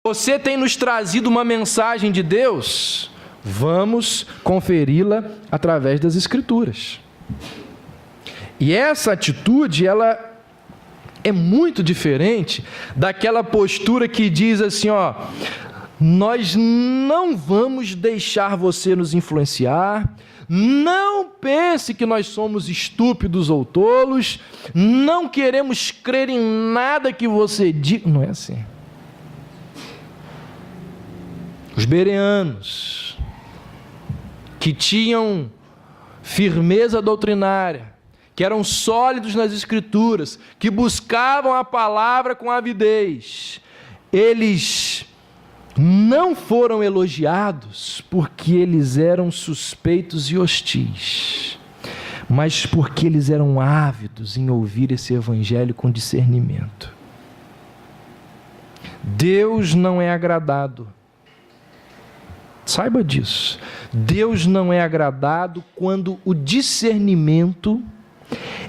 Você tem nos trazido uma mensagem de Deus? Vamos conferi-la através das Escrituras. E essa atitude, ela é muito diferente daquela postura que diz assim, ó, nós não vamos deixar você nos influenciar, não pense que nós somos estúpidos ou tolos, não queremos crer em nada que você diga. Não é assim. Os bereanos, que tinham firmeza doutrinária, que eram sólidos nas Escrituras, que buscavam a palavra com avidez, eles não foram elogiados porque eles eram suspeitos e hostis, mas porque eles eram ávidos em ouvir esse evangelho com discernimento. Deus não é agradado, saiba disso, Deus não é agradado quando o discernimento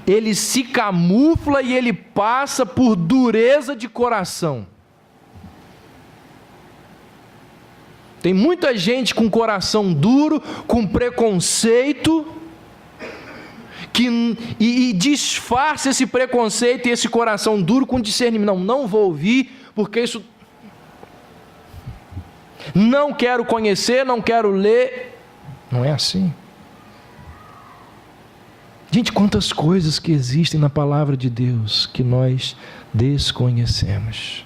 ele se camufla e ele passa por dureza de coração. Tem muita gente com coração duro, com preconceito, e disfarça esse preconceito e esse coração duro com discernimento. Não vou ouvir, porque isso... Não quero conhecer, não quero ler. Não é assim. Gente, quantas coisas que existem na palavra de Deus que nós desconhecemos.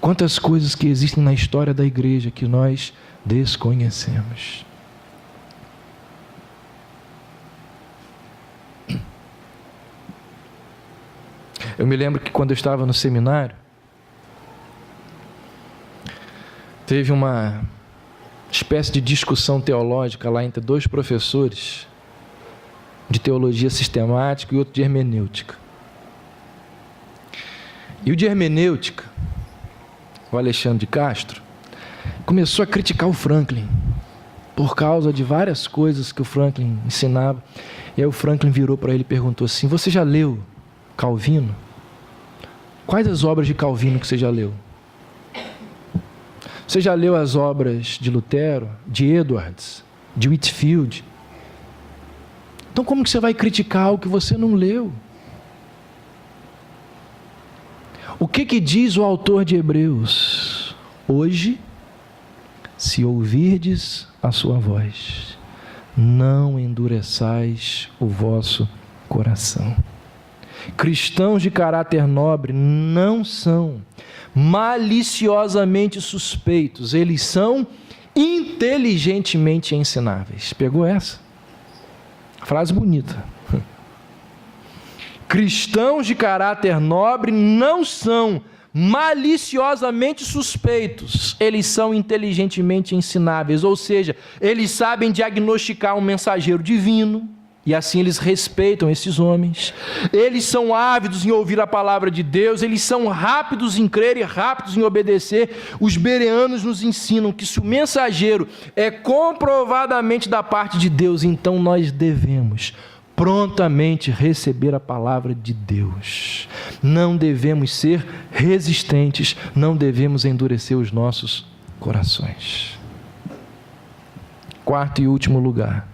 Quantas coisas que existem na história da igreja que nós desconhecemos. Eu me lembro que quando eu estava no seminário, teve uma espécie de discussão teológica lá entre dois professores de teologia sistemática e outro de hermenêutica. E o de hermenêutica, o Alexandre de Castro, começou a criticar o Franklin por causa de várias coisas que o Franklin ensinava. E aí o Franklin virou para ele e perguntou assim: você já leu Calvino? Quais as obras de Calvino que você já leu? Você já leu as obras de Lutero, de Edwards, de Whitefield? Então como que você vai criticar o que você não leu? O que diz o autor de Hebreus? Hoje, se ouvirdes a sua voz, não endureçais o vosso coração. Cristãos de caráter nobre não são maliciosamente suspeitos, eles são inteligentemente ensináveis. Pegou essa? Frase bonita. Cristãos de caráter nobre não são maliciosamente suspeitos, eles são inteligentemente ensináveis, ou seja, eles sabem diagnosticar um mensageiro divino, e assim eles respeitam esses homens. Eles são ávidos em ouvir a palavra de Deus, eles são rápidos em crer e rápidos em obedecer. Os bereanos nos ensinam que se o mensageiro é comprovadamente da parte de Deus, então nós devemos prontamente receber a palavra de Deus. Não devemos ser resistentes, não devemos endurecer os nossos corações. Quarto e último lugar,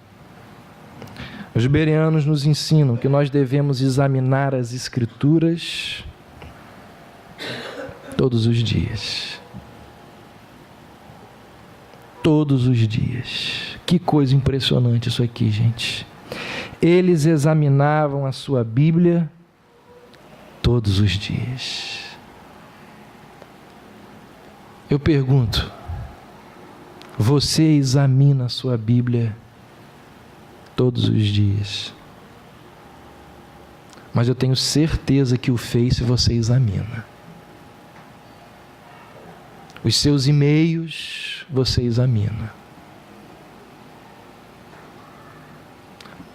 os bereanos nos ensinam que nós devemos examinar as Escrituras todos os dias. Todos os dias. Que coisa impressionante isso aqui, gente. Eles examinavam a sua Bíblia todos os dias. Eu pergunto, você examina a sua Bíblia todos os dias? Mas eu tenho certeza que o fez se você examina. Os seus e-mails você examina.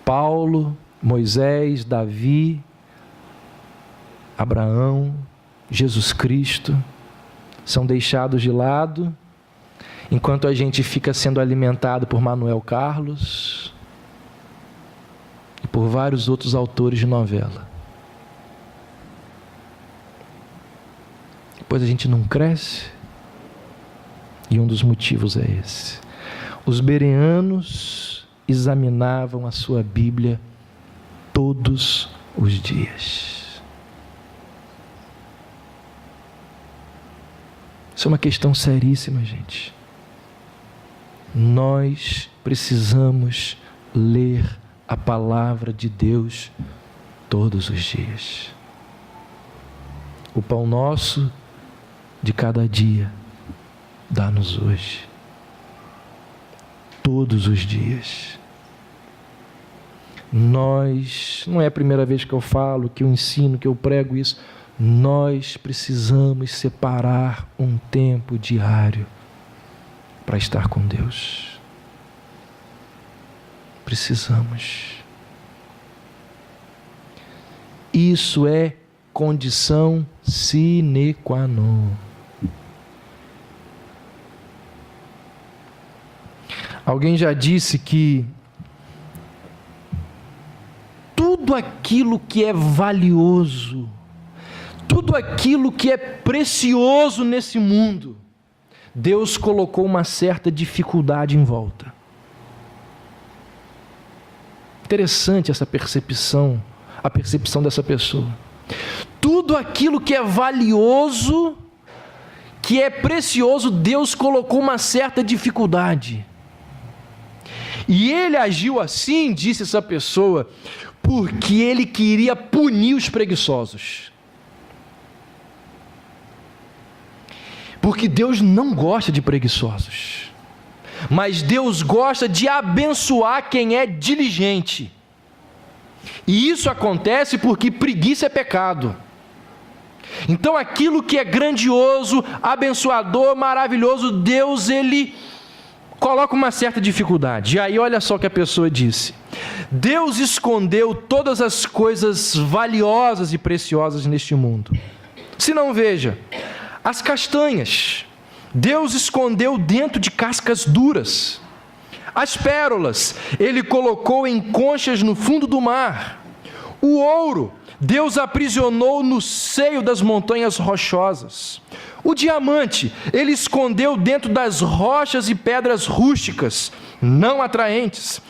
Paulo, Moisés, Davi, Abraão, Jesus Cristo são deixados de lado enquanto a gente fica sendo alimentado por Manuel Carlos e por vários outros autores de novela. depois a gente não cresce? E um dos motivos é esse. Os bereanos examinavam a sua Bíblia todos os dias. Isso é uma questão seríssima, gente. Nós precisamos ler a palavra de Deus todos os dias. O pão nosso de cada dia dá-nos hoje. Todos os dias. Nós, não é a primeira vez que eu falo, que eu ensino, que eu prego isso, nós precisamos separar um tempo diário para estar com Deus. Precisamos. Isso é condição sine qua non. Alguém já disse que tudo aquilo que é valioso, tudo aquilo que é precioso nesse mundo, Deus colocou uma certa dificuldade em volta. Interessante essa percepção, a percepção dessa pessoa. Tudo aquilo que é valioso, que é precioso, Deus colocou uma certa dificuldade. E ele agiu assim, disse essa pessoa, porque ele queria punir os preguiçosos. Porque Deus não gosta de preguiçosos, mas Deus gosta de abençoar quem é diligente. E isso acontece porque preguiça é pecado. Então aquilo que é grandioso, abençoador, maravilhoso, Deus, ele coloca uma certa dificuldade. E aí olha só o que a pessoa disse: Deus escondeu todas as coisas valiosas e preciosas neste mundo. Se não, veja, as castanhas, Deus escondeu dentro de cascas duras. As pérolas, Ele colocou em conchas no fundo do mar. O ouro, Deus aprisionou no seio das montanhas rochosas. O diamante, Ele escondeu dentro das rochas e pedras rústicas, não atraentes.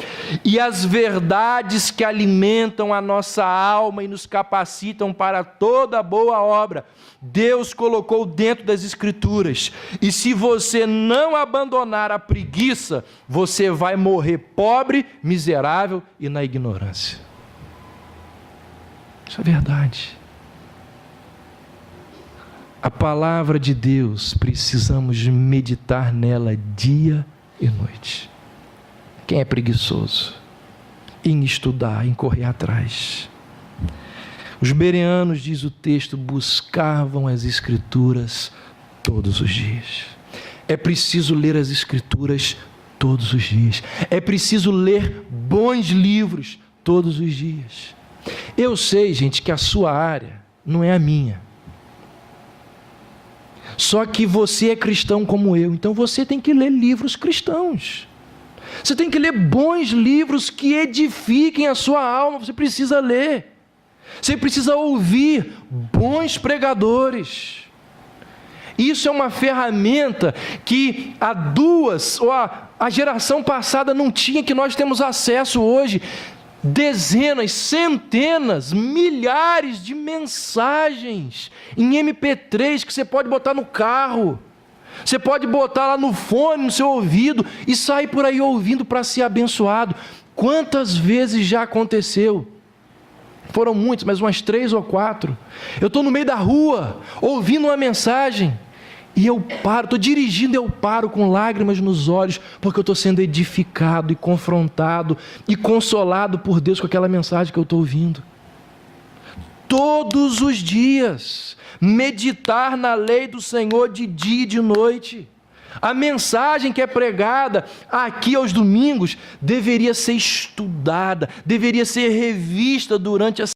E as verdades que alimentam a nossa alma e nos capacitam para toda boa obra, Deus colocou dentro das Escrituras. E se você não abandonar a preguiça, você vai morrer pobre, miserável e na ignorância. Isso é verdade. A palavra de Deus, precisamos meditar nela dia e noite. Quem é preguiçoso em estudar, em correr atrás? Os bereanos, diz o texto, buscavam as Escrituras todos os dias. É preciso ler as Escrituras todos os dias. É preciso ler bons livros todos os dias. Eu sei, gente, que a sua área não é a minha. Só que você é cristão como eu, então você tem que ler livros cristãos. Você tem que ler bons livros que edifiquem a sua alma, você precisa ler. Você precisa ouvir bons pregadores. Isso é uma ferramenta que a geração passada não tinha, que nós temos acesso hoje. Dezenas, centenas, milhares de mensagens em MP3 que você pode botar no carro. Você pode botar lá no fone, no seu ouvido e sair por aí ouvindo para ser abençoado. Quantas vezes já aconteceu? Foram muitas, mas umas 3 ou 4. Eu estou no meio da rua, ouvindo uma mensagem, e eu paro, estou dirigindo, eu paro com lágrimas nos olhos, porque eu estou sendo edificado e confrontado e consolado por Deus com aquela mensagem que eu estou ouvindo. Todos os dias, meditar na lei do Senhor de dia e de noite. A mensagem que é pregada aqui aos domingos deveria ser estudada, deveria ser revista durante a